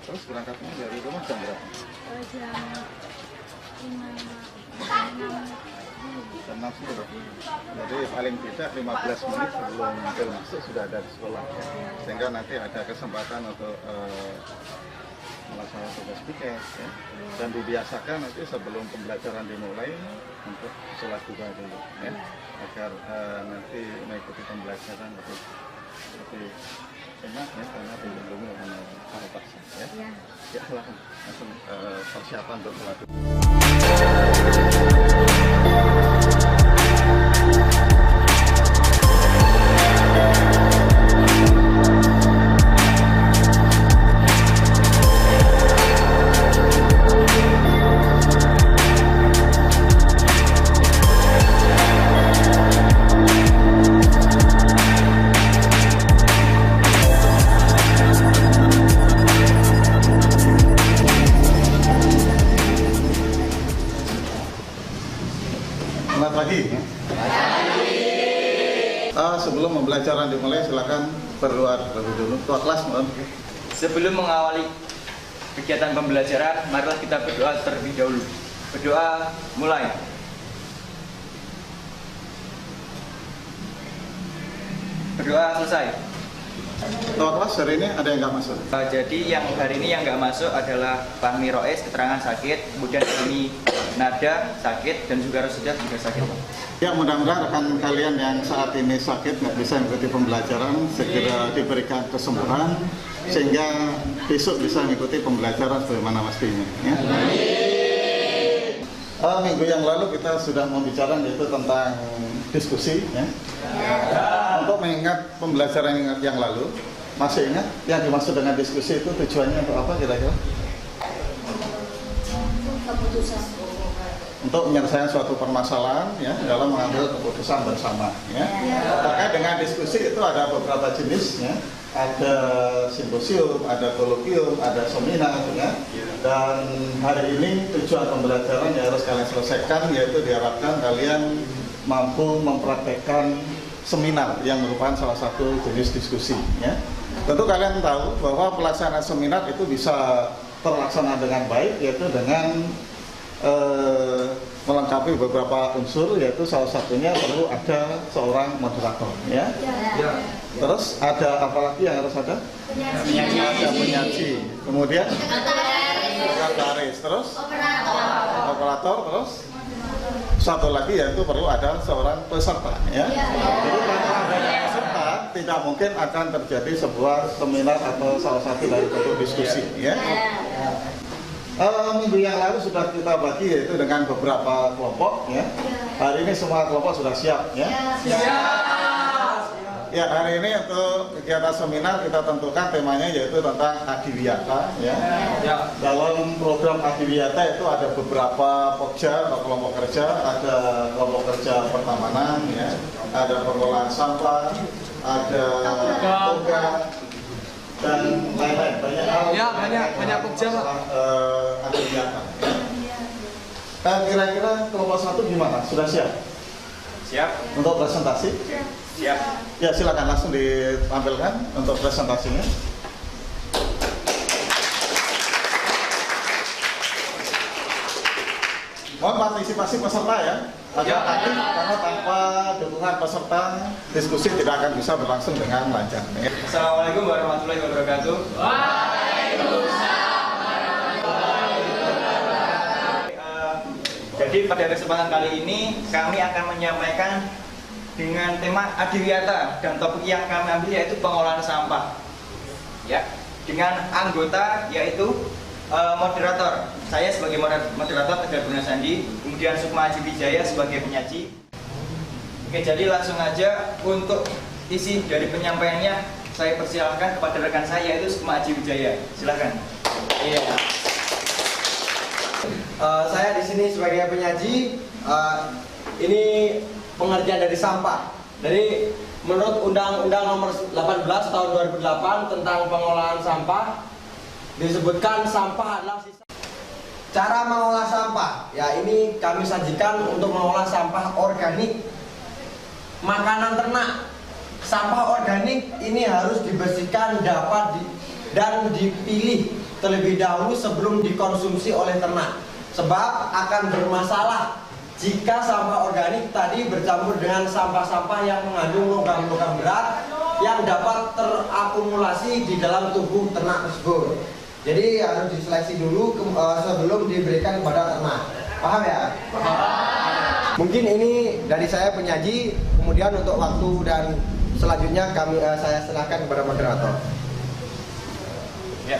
Terus berangkatnya dari rumah jam berapa? Jam 5, Jam 6 subuh. Jadi paling tidak 15 menit sebelum bel masuk sudah ada di sekolah. Sehingga nanti ada kesempatan untuk melaksanakan tugas piket ya. Dan dibiasakan nanti sebelum pembelajaran dimulai untuk sholat duha dulu ya. Agar nanti mengikuti pembelajaran lebih enak ya, karena dilindungi oleh para paksa ya. Ya silakan langsung persiapan untuk sholat duha. Selamat pagi. Sebelum pembelajaran dimulai, silakan berdoa terlebih dulu. Ketua kelas, mohon. Sebelum mengawali kegiatan pembelajaran, marilah kita berdoa terlebih dahulu. Berdoa mulai. Berdoa selesai. Ketua kelas hari ini ada yang nggak masuk? Jadi yang hari ini yang nggak masuk adalah Fahmi Roes, keterangan sakit. Kemudian ini Nada sakit dan juga Rosidah juga sakit. Ya, mudah-mudahan rekan kalian yang saat ini sakit nggak bisa mengikuti pembelajaran segera diberikan kesembuhan sehingga besok bisa mengikuti pembelajaran sebagaimana mestinya. Ya. Minggu yang lalu kita sudah membicarakan yaitu tentang diskusi. Ya. Untuk mengingat pembelajaran yang lalu, masih ingat yang dimaksud dengan diskusi itu tujuannya untuk apa kira-kira? keputusan. Untuk menyelesaikan suatu permasalahan ya dalam mengambil keputusan bersama ya. Terkait dengan diskusi itu ada beberapa jenis ya. Ada simposium, ada kolokium, ada seminar ya. Dan hari ini tujuan pembelajaran yang harus kalian selesaikan yaitu diharapkan kalian mampu mempraktekkan seminar yang merupakan salah satu jenis diskusi ya. Tentu kalian tahu bahwa pelaksanaan seminar itu bisa terlaksana dengan baik yaitu dengan melengkapi beberapa unsur, yaitu salah satunya perlu ada seorang moderator ya. Terus ada apa lagi yang harus ada? Penyaji. Ada penyaji. Kemudian sekretaris. Terus operator. Terus satu lagi yaitu perlu ada seorang peserta ya. Jadi karena adanya peserta tidak mungkin akan terjadi sebuah seminar atau salah satu dari bentuk diskusi ya. Minggu yang lalu sudah kita bagi yaitu dengan beberapa kelompok ya. Hari ini semua kelompok sudah siap ya. Ya, hari ini untuk kegiatan seminar kita tentukan temanya yaitu tentang adiwiyata ya. Dalam program adiwiyata itu ada beberapa pokja atau kelompok kerja, ada kelompok kerja pertamanan ya, ada pengelolaan sampah, ada toga dan lain-lain, banyak hal ya, banyak pokja Pak. adiwiyata ya. Kira-kira kelompok satu gimana? Sudah siap? Siap? Untuk presentasi? Siap. Ya, silakan langsung ditampilkan untuk presentasinya. Mohon partisipasi peserta ya. Agak aktif karena tanpa dukungan peserta diskusi tidak akan bisa berlangsung dengan lancar. Assalamualaikum warahmatullahi wabarakatuh. Waalaikumsalam warahmatullahi wabarakatuh. Jadi pada kesempatan kali ini kami akan menyampaikan dengan tema adiwiyata dan topik yang kami ambil yaitu pengolahan sampah. Ya, dengan anggota yaitu moderator. Saya sebagai moderator Tegar Gunasandi, kemudian Sukma Aji Wijaya sebagai penyaji. Oke, jadi langsung aja untuk isi dari penyampaiannya saya persilahkan kepada rekan saya yaitu Sukma Aji Wijaya. Silakan. Iya. Saya di sini sebagai penyaji. Ini pengerjaan dari sampah. Dari menurut Undang-Undang Nomor 18 Tahun 2008 tentang pengolahan sampah disebutkan sampah adalah sisa. Cara mengolah sampah, ya ini kami sajikan untuk mengolah sampah organik makanan ternak. Sampah organik ini harus dibersihkan, dan dipilih terlebih dahulu sebelum dikonsumsi oleh ternak. Sebab akan bermasalah jika sampah organik tadi bercampur dengan sampah-sampah yang mengandung logam-logam berat yang dapat terakumulasi di dalam tubuh ternak tersebut. Jadi harus diseleksi dulu sebelum diberikan kepada ternak. Paham ya? Paham. Mungkin ini dari saya penyaji. Kemudian untuk waktu dan selanjutnya saya serahkan kepada moderator. Ya.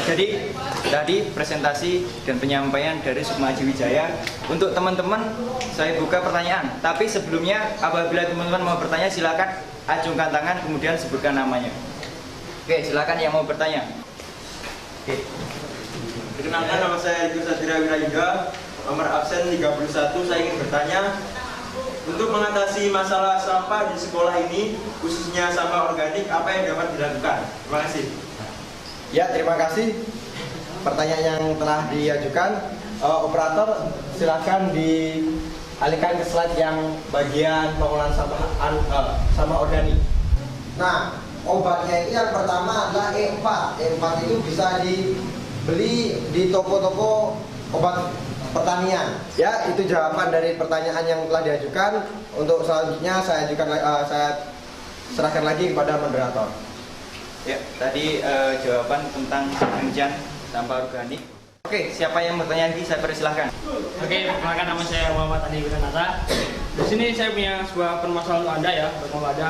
Jadi tadi presentasi dan penyampaian dari Sukma Haji Wijaya. Untuk teman-teman saya buka pertanyaan. Tapi sebelumnya apabila teman-teman mau bertanya silakan acungkan tangan kemudian sebutkan namanya. Oke, silakan yang mau bertanya. Oke. Perkenalkan, nama saya Ibu Sadira Wirayuda, nomor absen 31. Saya ingin bertanya, untuk mengatasi masalah sampah di sekolah ini, khususnya sampah organik, apa yang dapat dilakukan? Terima kasih. Ya, terima kasih. Pertanyaan yang telah diajukan, operator silakan dialihkan ke slide yang bagian pengolahan sampah organik. Nah, obatnya itu yang pertama adalah E4. E4 itu bisa dibeli di toko-toko obat pertanian. Ya, itu jawaban dari pertanyaan yang telah diajukan. Untuk selanjutnya saya serahkan lagi kepada moderator. Ya, tadi jawaban tentang rincian sampah organik. Oke, siapa yang bertanya lagi saya persilahkan. Oke, perkenalkan, nama saya Muhammad Andi Wiranata. Di sini saya punya sebuah permasalahan untuk Anda ya, kelompok Anda.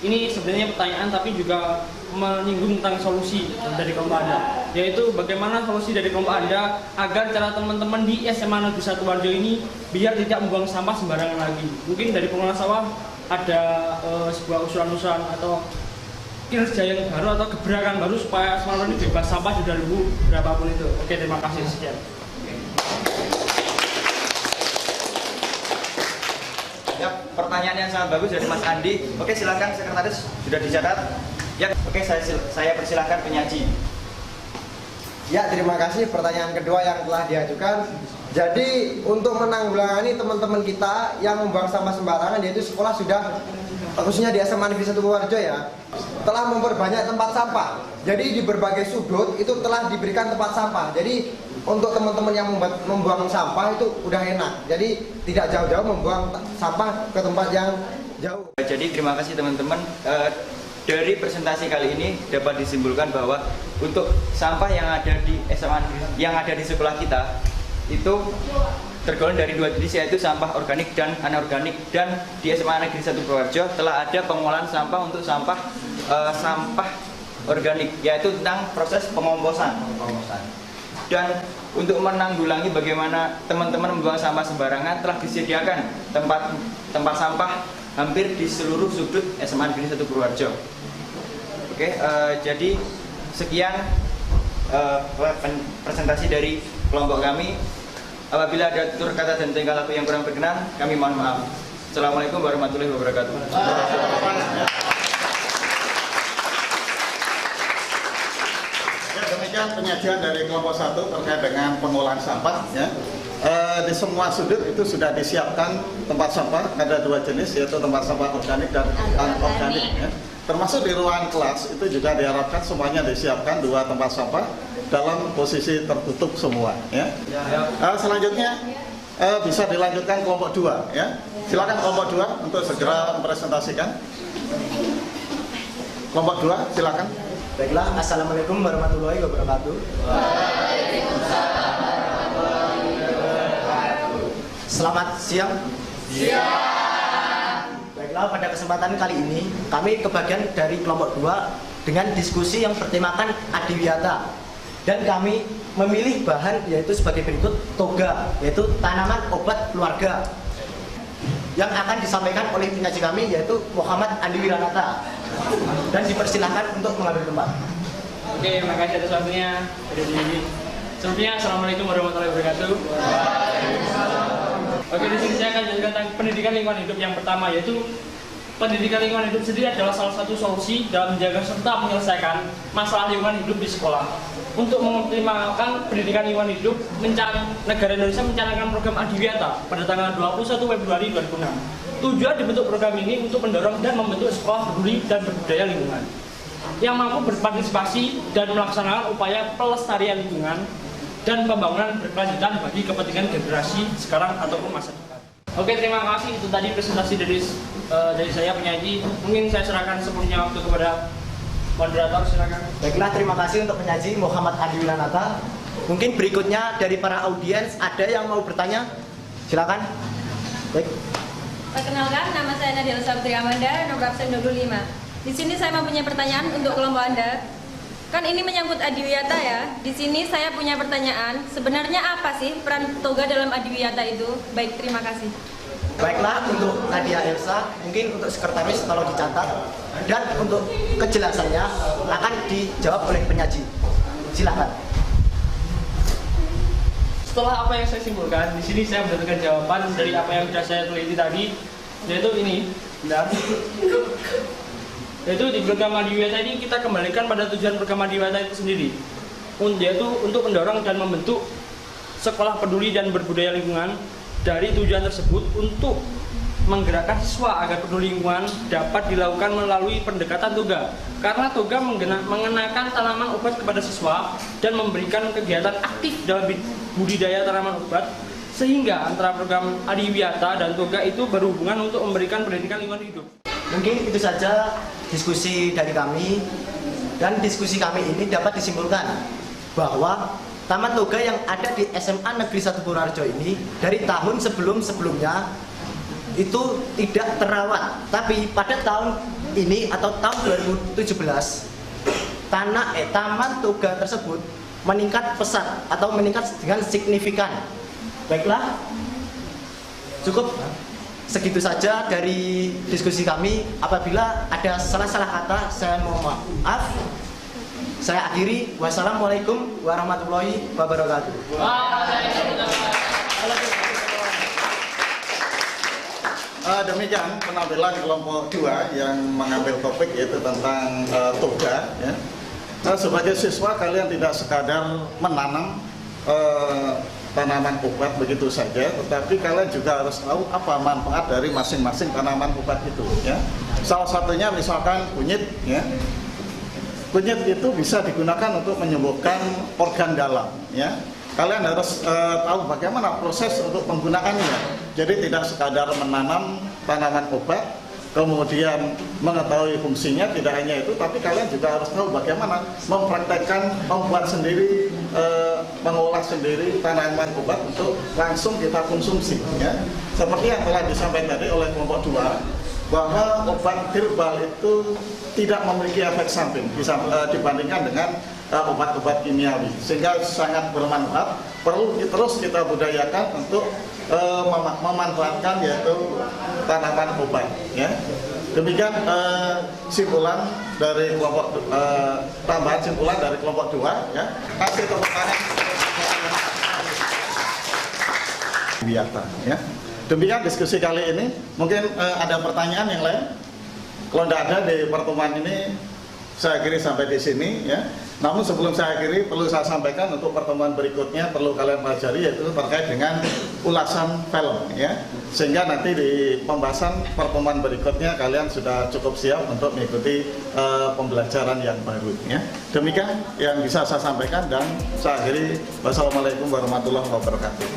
Ini sebenarnya pertanyaan tapi juga menyinggung tentang solusi dari kelompok Anda, yaitu bagaimana solusi dari kelompok Anda agar cara teman-teman di SMA Negeri 1 Warjo ini biar tidak membuang sampah sembarangan lagi. Mungkin dari pengelola sawah ada sebuah usulan-usulan atau kinerja yang baru atau gebrakan baru supaya Semarang ini bebas sampah di 2000 berapapun itu. Oke, terima kasih, sekian. Ya, pertanyaan yang sangat bagus dari Mas Andi. Oke, silakan sekretaris, sudah dicatat. Ya, oke, saya persilahkan penyaji. Ya, terima kasih. Pertanyaan kedua yang telah diajukan. Jadi untuk menanggulangi teman-teman kita yang membuang sampah sembarangan, yaitu sekolah sudah, khususnya di SMA Negeri 1 Purworejo ya, telah memperbanyak tempat sampah. Jadi di berbagai sudut itu telah diberikan tempat sampah. Jadi untuk teman-teman yang membuang sampah itu udah enak. Jadi tidak jauh-jauh membuang sampah ke tempat yang jauh. Jadi terima kasih teman-teman. Dari presentasi kali ini dapat disimpulkan bahwa untuk sampah yang ada di SMA yang ada di sekolah kita itu tergolong dari dua jenis, yaitu sampah organik dan anorganik. Dan di SMA Negeri 1 Purworejo telah ada pengolahan sampah untuk sampah organik, yaitu tentang proses pengomposan. Dan untuk menanggulangi bagaimana teman-teman membuang sampah sembarangan, telah disediakan tempat sampah hampir di seluruh sudut SMA Negeri 1 Purworejo. Oke, jadi sekian presentasi dari kelompok kami. Apabila ada tutur kata dan tingkah laku yang kurang berkenan, kami mohon maaf. Assalamualaikum warahmatullahi wabarakatuh. Ya, demikian penyajian dari kelompok 1 terkait dengan pengolahan sampah. Ya. Di semua sudut itu sudah disiapkan tempat sampah, ada dua jenis, yaitu tempat sampah organik dan anorganik. Ya. Termasuk di ruangan kelas itu juga diharapkan semuanya disiapkan dua tempat sampah dalam posisi tertutup semua. Ya. Selanjutnya bisa dilanjutkan kelompok 2. Ya. Silakan kelompok 2 untuk segera mempresentasikan. Kelompok 2, silakan. Baiklah, assalamualaikum warahmatullahi wabarakatuh. Selamat siang. Baiklah, pada kesempatan kali ini kami kebagian dari kelompok 2 dengan diskusi yang bertemakan adiwiyata. Dan kami memilih bahan yaitu sebagai berikut, toga, yaitu tanaman obat keluarga, yang akan disampaikan oleh penyaji kami yaitu Muhammad Andi Wiranata. Dan dipersilahkan untuk mengambil tempat. Oke, terima kasih atas waktunya. Sebelumnya, assalamualaikum warahmatullahi wabarakatuh. Oke, di sini saya akan jelaskan tentang pendidikan lingkungan hidup yang pertama, yaitu pendidikan lingkungan hidup sendiri adalah salah satu solusi dalam menjaga serta menyelesaikan masalah lingkungan hidup di sekolah. Untuk mengoptimalkan pendidikan lingkungan hidup, negara Indonesia mencanangkan program Adiwiyata pada tanggal 21 Februari 2006. Tujuan dibentuk program ini untuk mendorong dan membentuk sekolah peduli dan berbudaya lingkungan. yang mampu berpartisipasi dan melaksanakan upaya pelestarian lingkungan dan pembangunan berkelanjutan bagi kepentingan generasi sekarang ataupun masa depan. Oke, terima kasih. Itu tadi presentasi dari saya penyaji. Mungkin saya serahkan sepenuhnya waktu kepada moderator, silakan. Baiklah, terima kasih untuk penyaji Muhammad Adi Wilanata. Mungkin berikutnya dari para audiens ada yang mau bertanya? Silakan. Baik. Perkenalkan, nama saya Nadia Sabri Amanda, nomor absen 25. Di sini saya mempunyai pertanyaan untuk kelompok Anda. Kan ini menyangkut adiwiyata ya. Di sini saya punya pertanyaan, sebenarnya apa sih peran toga dalam adiwiyata itu? Baik, terima kasih. Baiklah, untuk Nadia Elsa, mungkin untuk sekretaris tolong dicatat. Dan untuk kejelasannya akan dijawab oleh penyaji. Silakan. Setelah apa yang saya simpulkan, di sini saya mendapatkan jawaban dari apa yang sudah saya teliti tadi, yaitu ini, benar. Yaitu di program adiwiyata ini kita kembalikan pada tujuan program adiwiyata itu sendiri, yaitu untuk mendorong dan membentuk sekolah peduli dan berbudaya lingkungan. Dari tujuan tersebut untuk menggerakkan siswa agar peduli lingkungan dapat dilakukan melalui pendekatan toga, karena toga mengenakan tanaman obat kepada siswa dan memberikan kegiatan aktif dalam budidaya tanaman obat, sehingga antara program adiwiyata dan toga itu berhubungan untuk memberikan pendidikan lingkungan hidup. Mungkin itu saja diskusi dari kami, dan diskusi kami ini dapat disimpulkan bahwa Taman Toga yang ada di SMA Negeri 1 Purworejo ini dari tahun sebelum-sebelumnya itu tidak terawat, tapi pada tahun ini atau tahun 2017 Taman Toga tersebut meningkat pesat atau meningkat dengan signifikan. Baiklah, cukup segitu saja dari diskusi kami. Apabila ada salah-salah kata, saya mohon maaf. Saya akhiri. Wassalamualaikum warahmatullahi wabarakatuh. Demikian penampilan kelompok 2 yang mengambil topik yaitu tentang toga. Ya. Sebagai siswa, kalian tidak sekadar menanam tanaman obat begitu saja, tetapi kalian juga harus tahu apa manfaat dari masing-masing tanaman obat itu. Ya. Salah satunya misalkan kunyit. Ya. Kunyit itu bisa digunakan untuk menyembuhkan organ dalam. Ya. Kalian harus tahu bagaimana proses untuk penggunaannya. Jadi tidak sekadar menanam tanaman obat, kemudian mengetahui fungsinya, tidak hanya itu, tapi kalian juga harus tahu bagaimana mempraktekkan, membuat sendiri, mengolah sendiri tanaman obat untuk langsung kita konsumsi. Ya. Seperti yang telah disampaikan tadi oleh kelompok 2, bahwa obat herbal itu tidak memiliki efek samping dibandingkan dengan obat-obat kimiawi, sehingga sangat bermanfaat. Perlu terus kita budayakan untuk memanfaatkan yaitu tanaman obat. Ya. Demikian simpulan dari kelompok tambahan simpulan dari kelompok 2. Ya. Kasih tepuk tangan. Biasa. Ya. Demikian diskusi kali ini. Mungkin ada pertanyaan yang lain. Kalau tidak ada di pertemuan ini, saya akhiri sampai di sini. Ya. Namun sebelum saya akhiri, perlu saya sampaikan untuk pertemuan berikutnya perlu kalian pelajari, yaitu terkait dengan ulasan film. Ya. Sehingga nanti di pembahasan pertemuan berikutnya kalian sudah cukup siap untuk mengikuti pembelajaran yang baru. Ya. Demikian yang bisa saya sampaikan dan saya akhiri. Wassalamualaikum warahmatullahi wabarakatuh.